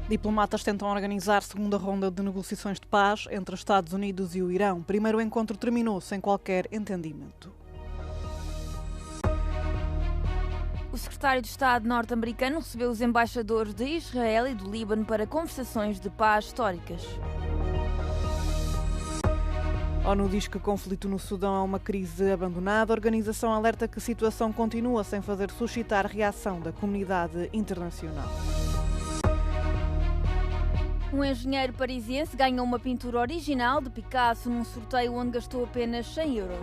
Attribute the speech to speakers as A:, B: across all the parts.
A: Diplomatas tentam organizar segunda ronda de negociações de paz entre Estados Unidos e o Irão. Primeiro encontro terminou sem qualquer entendimento.
B: O secretário de Estado norte-americano recebeu os embaixadores de Israel e do Líbano para conversações de paz históricas.
A: A ONU diz que o conflito no Sudão é uma crise abandonada. A organização alerta que a situação continua sem fazer suscitar reação da comunidade internacional.
B: Um engenheiro parisiense ganhou uma pintura original de Picasso num sorteio onde gastou apenas 100 euros.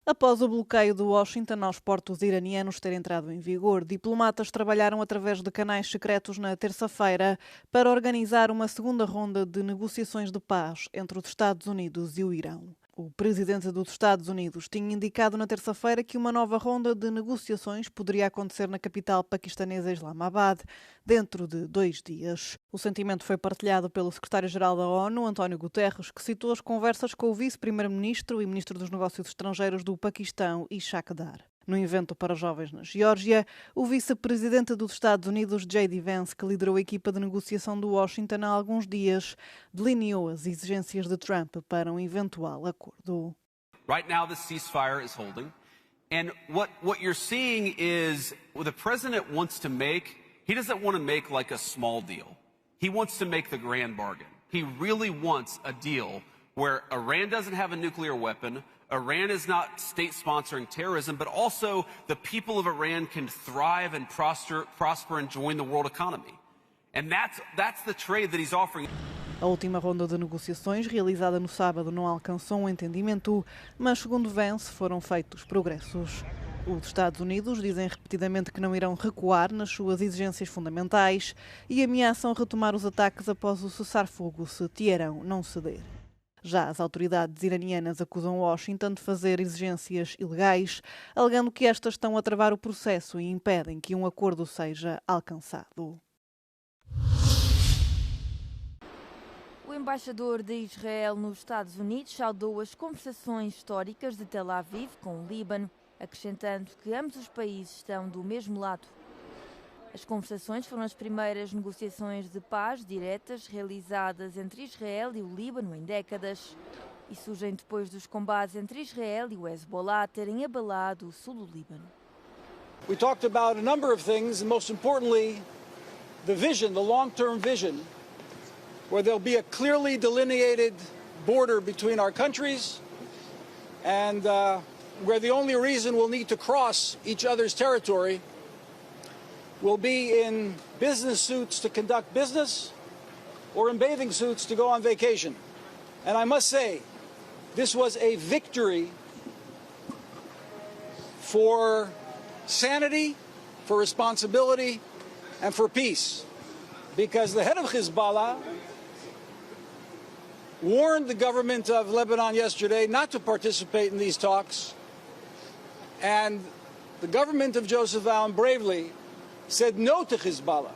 A: Após o bloqueio de Washington aos portos iranianos ter entrado em vigor, diplomatas trabalharam através de canais secretos na terça-feira para organizar uma segunda ronda de negociações de paz entre os Estados Unidos e o Irão. O presidente dos Estados Unidos tinha indicado na terça-feira que uma nova ronda de negociações poderia acontecer na capital paquistanesa Islamabad dentro de 2 dias. O sentimento foi partilhado pelo secretário-geral da ONU, António Guterres, que citou as conversas com o vice-primeiro-ministro e ministro dos Negócios Estrangeiros do Paquistão, Ishaq Dar. No evento para jovens na Geórgia, o vice-presidente dos Estados Unidos, J.D. Vance, que liderou a equipa de negociação de Washington há alguns dias, delineou as exigências de Trump para um eventual acordo.
C: Right now the ceasefire is holding, and what you're seeing is the president wants to make, he doesn't want to make like a small deal. He wants to make the grand bargain. He really wants a deal where Iran doesn't have a nuclear weapon, Iran is not state-sponsoring terrorism, but also the people of Iran can thrive and prosper and join the world economy. And that's the trade that he's offering.
A: A última ronda de negociações, realizada no sábado, não alcançou um entendimento, mas, segundo Vance, foram feitos progressos. Os Estados Unidos dizem repetidamente que não irão recuar nas suas exigências fundamentais e ameaçam retomar os ataques após o cessar-fogo se Teherão não ceder. Já as autoridades iranianas acusam Washington de fazer exigências ilegais, alegando que estas estão a travar o processo e impedem que um acordo seja alcançado.
B: O embaixador de Israel nos Estados Unidos saudou as conversações históricas de Tel Aviv com o Líbano, acrescentando que ambos os países estão do mesmo lado. As conversações foram as primeiras negociações de paz diretas realizadas entre Israel e o Líbano em décadas e surgem depois dos combates entre Israel e o Hezbollah terem abalado o sul do Líbano.
D: We talked about a number of things, and most importantly, the vision, the long-term vision, where there'll be a clearly delineated border between our countries and where the only reason we'll need to cross each other's territory will be in business suits to conduct business or in bathing suits to go on vacation. And I must say, this was a victory for sanity, for responsibility, and for peace. Because the head of Hezbollah warned the government of Lebanon yesterday not to participate in these talks. And the government of Joseph Aoun bravely said no to Hezbollah.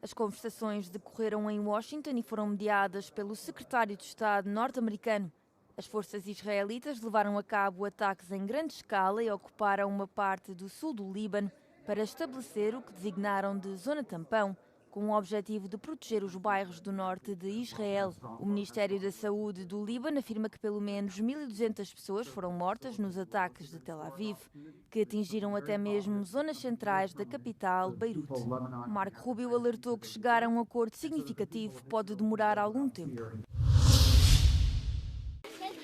B: As conversações decorreram em Washington e foram mediadas pelo secretário de Estado norte-americano. As forças israelitas levaram a cabo ataques em grande escala e ocuparam uma parte do sul do Líbano para estabelecer o que designaram de zona tampão, com o objetivo de proteger os bairros do norte de Israel. O Ministério da Saúde do Líbano afirma que pelo menos 1.200 pessoas foram mortas nos ataques de Tel Aviv, que atingiram até mesmo zonas centrais da capital, Beirute. Marco Rubio alertou que chegar a um acordo significativo pode demorar algum tempo.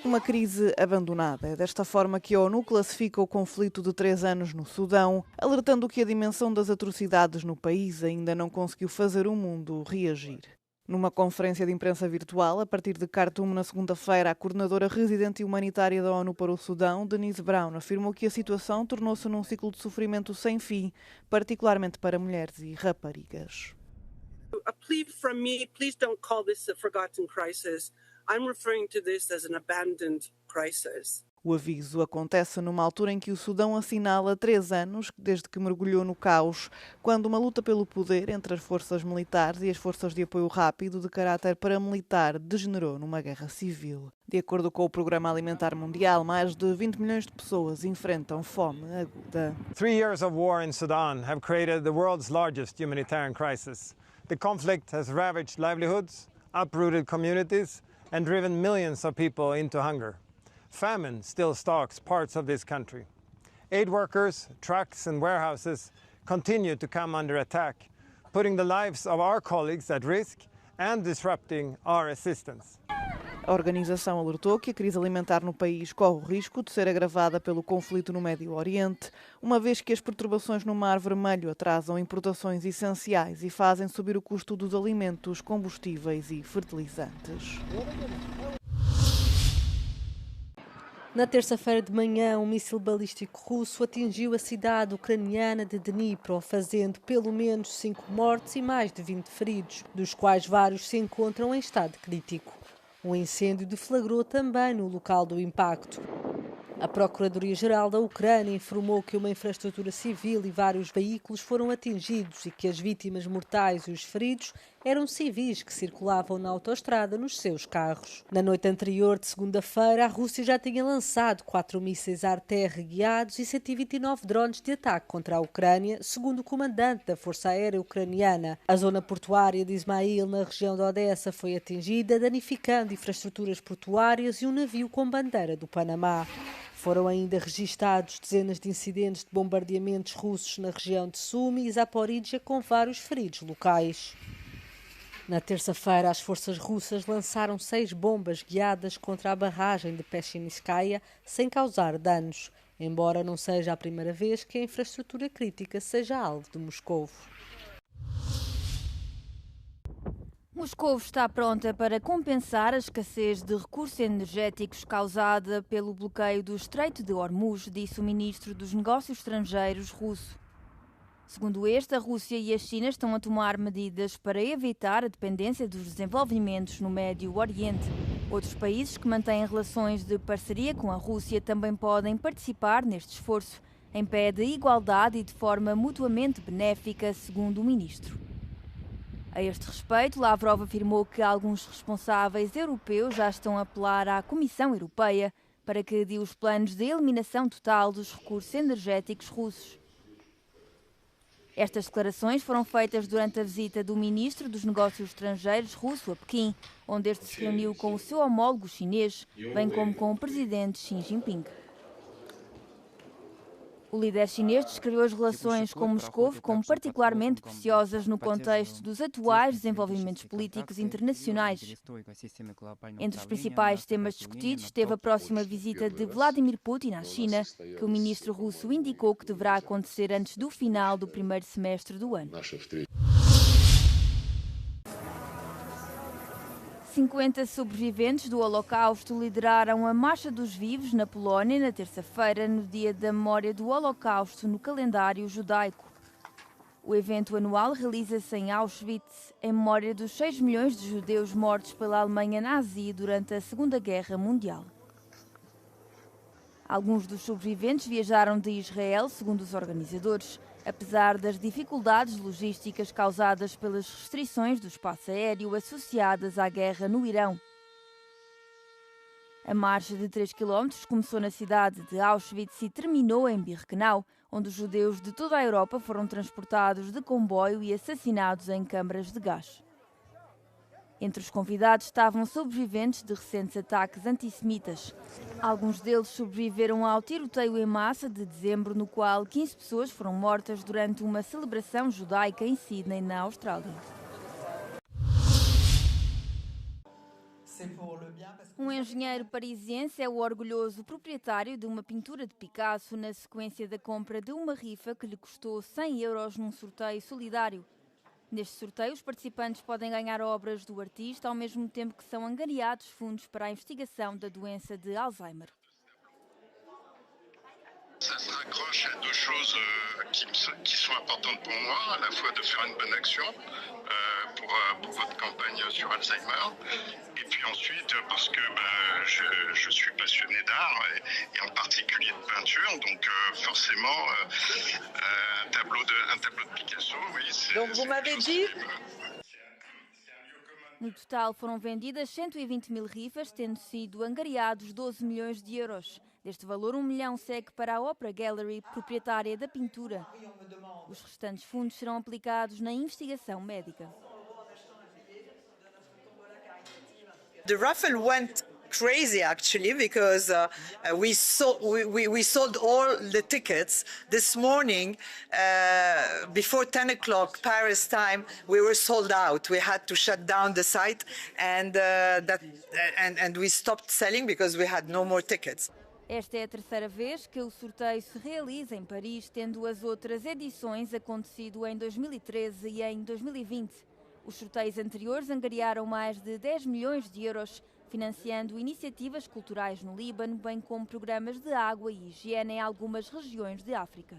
A: Uma crise abandonada. É desta forma que a ONU classifica o conflito de 3 anos no Sudão, alertando que a dimensão das atrocidades no país ainda não conseguiu fazer o mundo reagir. Numa conferência de imprensa virtual, a partir de Khartoum, na segunda-feira, a coordenadora residente e humanitária da ONU para o Sudão, Denise Brown, afirmou que a situação tornou-se num ciclo de sofrimento sem fim, particularmente para mulheres e raparigas.
E: A plea from me, please don't call this a forgotten crisis. I'm referring to this as an abandoned crisis.
A: O aviso acontece numa altura em que o Sudão assinala 3 anos desde que mergulhou no caos, quando uma luta pelo poder entre as forças militares e as forças de apoio rápido de caráter paramilitar degenerou numa guerra civil. De acordo com o Programa Alimentar Mundial, mais de 20 milhões de pessoas enfrentam fome aguda.
F: 3 years of war in Sudan have created the world's largest humanitarian crisis. The conflict has ravaged livelihoods, uprooted communities, and driven millions of people into hunger. Famine still stalks parts of this country. Aid workers, trucks and warehouses continue to come under attack, putting the lives of our colleagues at risk and disrupting our assistance.
A: A organização alertou que a crise alimentar no país corre o risco de ser agravada pelo conflito no Médio Oriente, uma vez que as perturbações no Mar Vermelho atrasam importações essenciais e fazem subir o custo dos alimentos, combustíveis e fertilizantes.
G: Na terça-feira de manhã, um míssil balístico russo atingiu a cidade ucraniana de Dnipro, fazendo pelo menos 5 mortos e mais de 20 feridos, dos quais vários se encontram em estado crítico. Um incêndio deflagrou também no local do impacto. A Procuradoria-Geral da Ucrânia informou que uma infraestrutura civil e vários veículos foram atingidos e que as vítimas mortais e os feridos eram civis que circulavam na autoestrada nos seus carros. Na noite anterior de segunda-feira, a Rússia já tinha lançado 4 mísseis ar-terra guiados e 129 drones de ataque contra a Ucrânia, segundo o comandante da Força Aérea Ucraniana. A zona portuária de Ismail, na região de Odessa, foi atingida, danificando infraestruturas portuárias e um navio com bandeira do Panamá. Foram ainda registados dezenas de incidentes de bombardeamentos russos na região de Sumi e Zaporídia, com vários feridos locais. Na terça-feira, as forças russas lançaram 6 bombas guiadas contra a barragem de Peshinskaya, sem causar danos, embora não seja a primeira vez que a infraestrutura crítica seja alvo de Moscovo.
B: Moscou está pronta para compensar a escassez de recursos energéticos causada pelo bloqueio do Estreito de Hormuz, disse o ministro dos Negócios Estrangeiros russo. Segundo este, a Rússia e a China estão a tomar medidas para evitar a dependência dos desenvolvimentos no Médio Oriente. Outros países que mantêm relações de parceria com a Rússia também podem participar neste esforço, em pé de igualdade e de forma mutuamente benéfica, segundo o ministro. A este respeito, Lavrov afirmou que alguns responsáveis europeus já estão a apelar à Comissão Europeia para que adie os planos de eliminação total dos recursos energéticos russos. Estas declarações foram feitas durante a visita do ministro dos Negócios Estrangeiros russo a Pequim, onde este se reuniu com o seu homólogo chinês, bem como com o presidente Xi Jinping. O líder chinês descreveu as relações com Moscou como particularmente preciosas no contexto dos atuais desenvolvimentos políticos internacionais. Entre os principais temas discutidos esteve a próxima visita de Vladimir Putin à China, que o ministro russo indicou que deverá acontecer antes do final do primeiro semestre do ano. 50 sobreviventes do Holocausto lideraram a Marcha dos Vivos na Polónia na terça-feira, no dia da memória do Holocausto no calendário judaico. O evento anual realiza-se em Auschwitz, em memória dos 6 milhões de judeus mortos pela Alemanha nazi durante a Segunda Guerra Mundial. Alguns dos sobreviventes viajaram de Israel, segundo os organizadores, apesar das dificuldades logísticas causadas pelas restrições do espaço aéreo associadas à guerra no Irão. A marcha de 3 km começou na cidade de Auschwitz e terminou em Birkenau, onde os judeus de toda a Europa foram transportados de comboio e assassinados em câmaras de gás. Entre os convidados estavam sobreviventes de recentes ataques antissemitas. Alguns deles sobreviveram ao tiroteio em massa de dezembro, no qual 15 pessoas foram mortas durante uma celebração judaica em Sydney, na Austrália. Um engenheiro parisiense é o orgulhoso proprietário de uma pintura de Picasso na sequência da compra de uma rifa que lhe custou 100 euros num sorteio solidário. Neste sorteio, os participantes podem ganhar obras do artista ao mesmo tempo que são angariados fundos para a investigação da doença de Alzheimer.
H: Ça se raccroche à 2 choses qui sont importantes pour moi, à la fois de faire une bonne action pour votre campagne sur Alzheimer, et puis ensuite, parce que je suis passionné d'art et en particulier de peinture, donc forcément un tableau de Picasso, oui.
I: Donc vous m'avez dit...
B: No total foram vendidas 120 mil rifas, tendo sido angariados 12 milhões de euros. Deste valor, 1 milhão segue para a Opera Gallery, proprietária da pintura. Os restantes fundos serão aplicados na investigação médica.
I: The raffle went crazy actually because we sold all the tickets this morning. Before 10 o'clock Paris time, we were sold out. We had to shut down the site and we stopped selling because we had no more tickets.
B: Esta é a terceira vez que o sorteio se realiza em Paris, tendo as outras edições acontecido em 2013 e em 2020. Os sorteios anteriores angariaram mais de 10 milhões de euros, financiando iniciativas culturais no Líbano, bem como programas de água e higiene em algumas regiões de África.